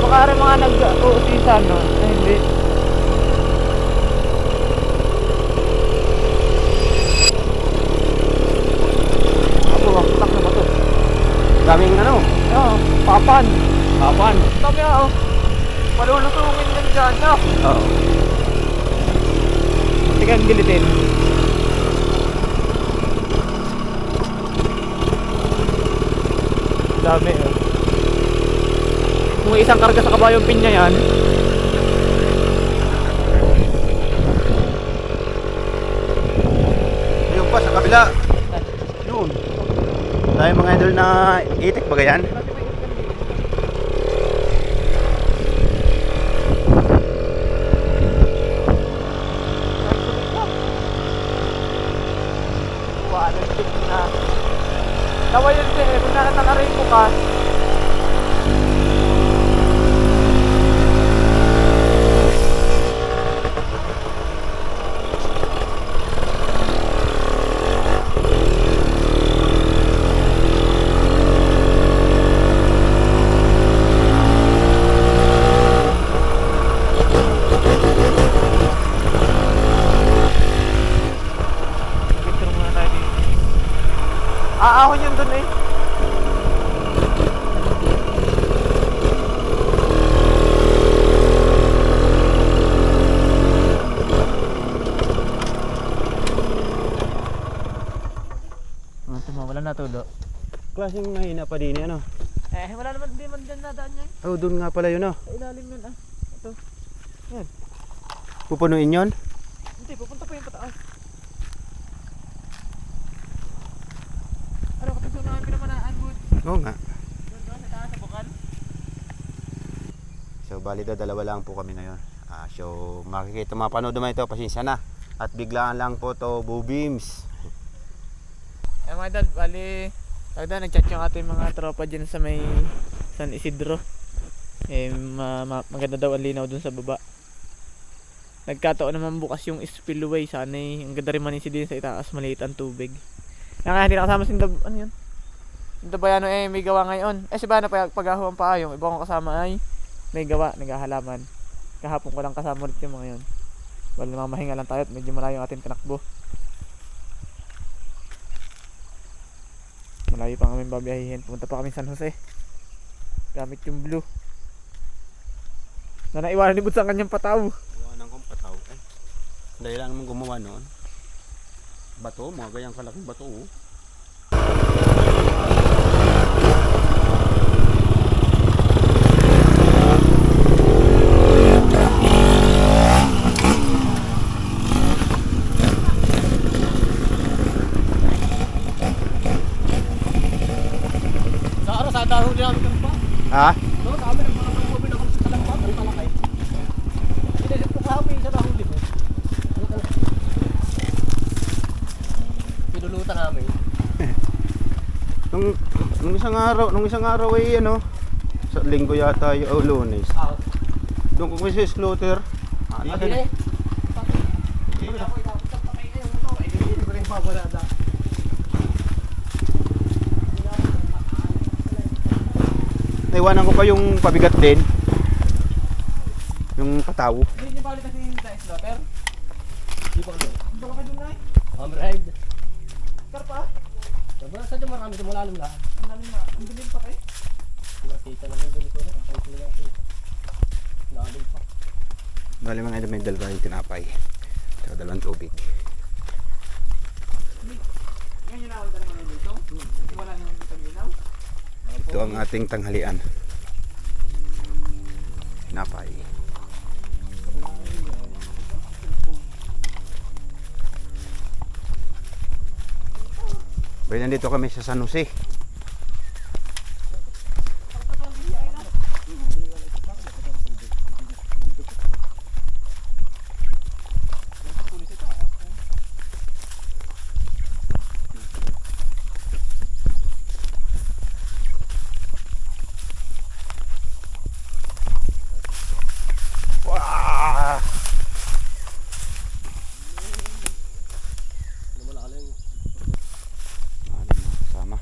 baka rin mga nag-uusisa, no? Ay, hindi. Ako, putak na ba to? Daming ano? Oo, papan. Kapan. Sabi nga, oh. Malulutungin yan dyan, no? Oo. Sige, ang gilitin. Dami, oh. Kung may isang karga sa kabayong pinya yan. Ayun pa, sa kabila. Yun. Dahil mga idol na itik ba yan? Tawa yun din eh, kung nakatakariko ko ka. Picture muna tayo dito. Aahon yun dun eh. Wala na tulo. Klaseng mahina pa din ano. Wala naman, di man dyan nadaan niya. Oh, doon nga pala yun oh. Sa ilalim yun ah. Ito. Yan. Pupunuin yun? Hindi, pupunta pa yung pataas. Ano, kapag sunahan pinamanaan, good. Oo nga. Doon doon, sa taas, sa bukal. So bali daw, dalawa lang po kami ngayon. So makikita, mapanood naman ito, pasensya na. At biglaan lang po to, Bubims. Mga idol, bali, sagda, nag-chat yung ating mga tropa dyan sa may San Isidro. Maganda daw ang linaw dun sa baba. Nagkataon naman bukas yung spillway, sana ang ganda rin manisi din sa itaas, maliit ang tubig. Kaya hindi nakasama si ano yun? Yung Bayano may gawa ngayon. Si Bayano pag-aho ang paayong, iba kong kasama ay may gawa, naghahalaman. Kahapon ko lang kasama ulit yung mga yun. Wala namang mahinga lang tayo at medyo malayo yung ating tinakbo. Malayo pa kami babiyahin. Pumunta pa kami San Jose gamit yung blue na naiwanan ni Buds ang kanyang pataw. Iwanan kong pataw eh. Dahil lang naman gumawa noon. Bato, mga gayang kalaking bato oh. Ha? No, kami nagpapagpapin ako sa kalampan, ay malakay. Sinilip ko kami sa nahuli mo. Pinulutan namin. nung isang araw ay ano, sa linggo yata yung Lunes. Doon ko kasi slaughter. Hindi. Naiwanan ko pa yung pabigat din. Yung pataw. Hindi niyo balik kasi yung slaughter? Di ba kayo? Di ba kayo doon na eh? Ride. Karpa? Diba sa dyan marami dumulalim na. Ang lalim na. Ang dilim pa kayo? Nakita naman doon ito na. Ang pangit nila nakita. Lalim pa. Bali mga ito may dalawa yung tinapay. Saka dalawang tubig. Ngayon yun naman naman dito? Wala nang taglinaw? Ito ang ating tanghalian. Tinapay. Bali nandito kami sa San Jose. Wah! Sama.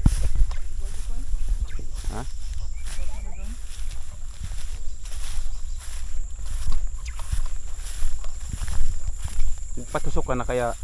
patusok ka na kaya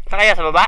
Sa kaya sa baba?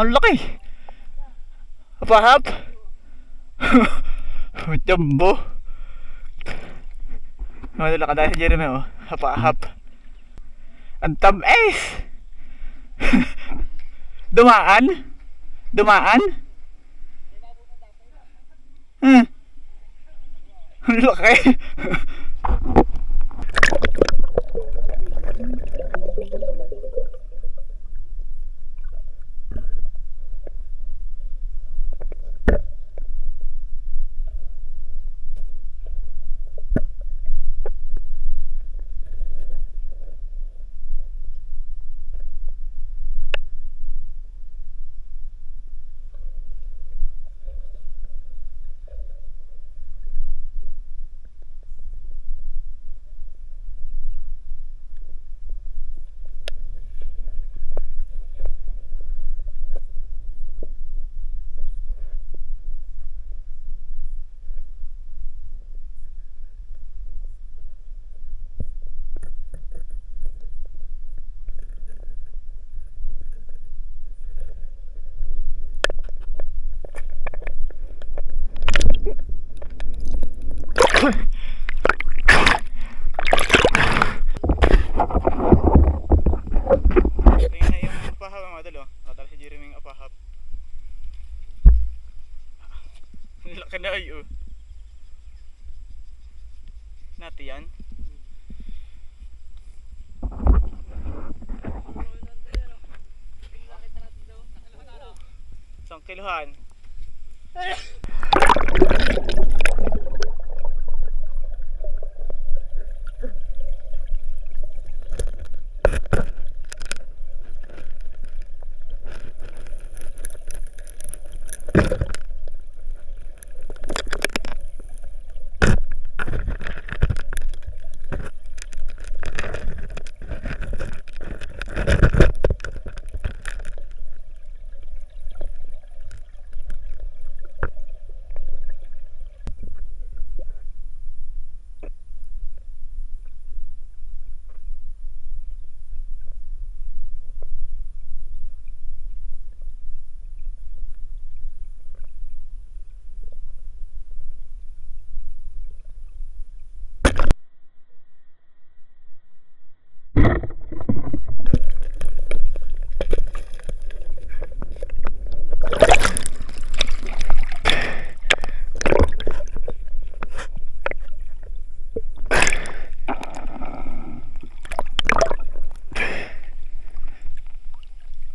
Ang laki! Apahap! Jumbo! Madala ka dahil si Jeremy, oh. Apahap! Ang tamis! Dumaan? Dumaan? Ang laki! Laki na ay oh. Nati yan. Isang kiluhan.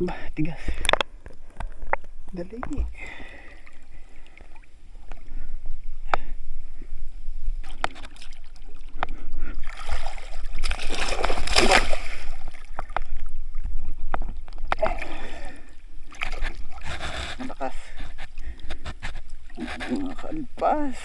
Bah, tigas. Dali. Malakas. Makalpas.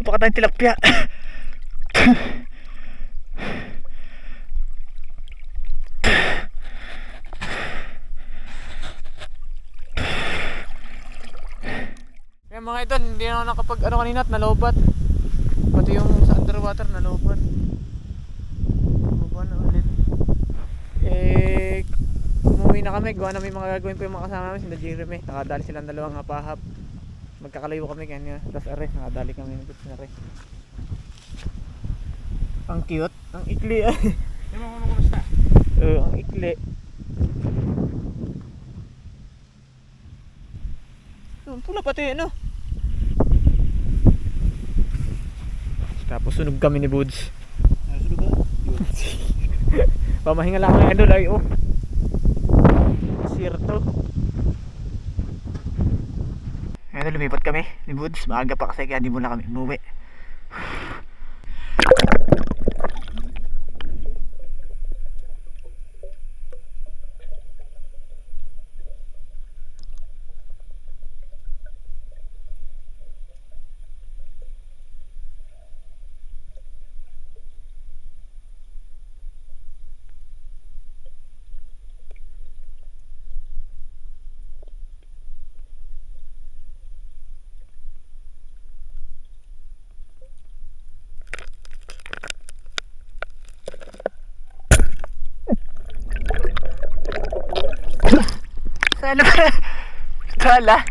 Baka tayong tilapia. Kaya mga idol, hindi na ako nakapag ano kanina at nalobat. Pati yung sa underwater nalobat. Bumaba na ulit. Umuwi na kami. Gawa na may mga gagawin pa yung mga kasama namin. Sinda Jeremy. Nakadali silang dalawang hapahap. Magkakalayo kami kanya. Tapos are, nakadali kami ng gusto na rin. Ang cute. Ang ikli ay. Yung mga kumusta? Ang ikli. Pula pati ano. Tapos sunog kami ni Buds. Sunog ka? Pamahinga lang ang idol ay oh. Sirto. Ngayon lumipat kami ni Buds. Maaga pa kasi kaya di muna kami umuwi. Sana ba? Kala?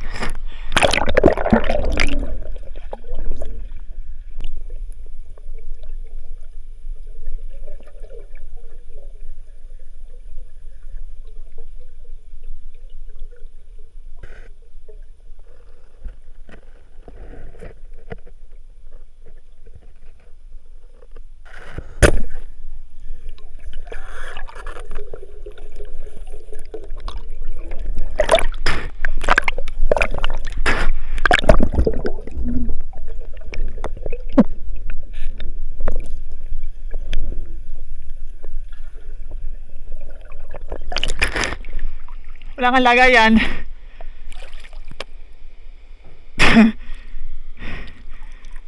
Wala kang lagayan.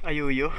Ayuyo.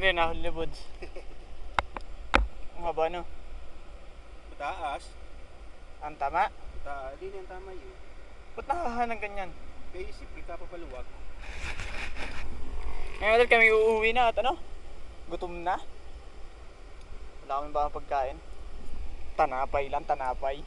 Hindi, nahuli ni Buds. Ang haba no? Taas. Ang tama? Di na yung tama yun. Ba't nakahanang ganyan? Kaya isipin ka papaluwag. Ngayon kami uuwi na at ano? Gutom na. Wala kaming baka pagkain. Tanapay lang, tanapay.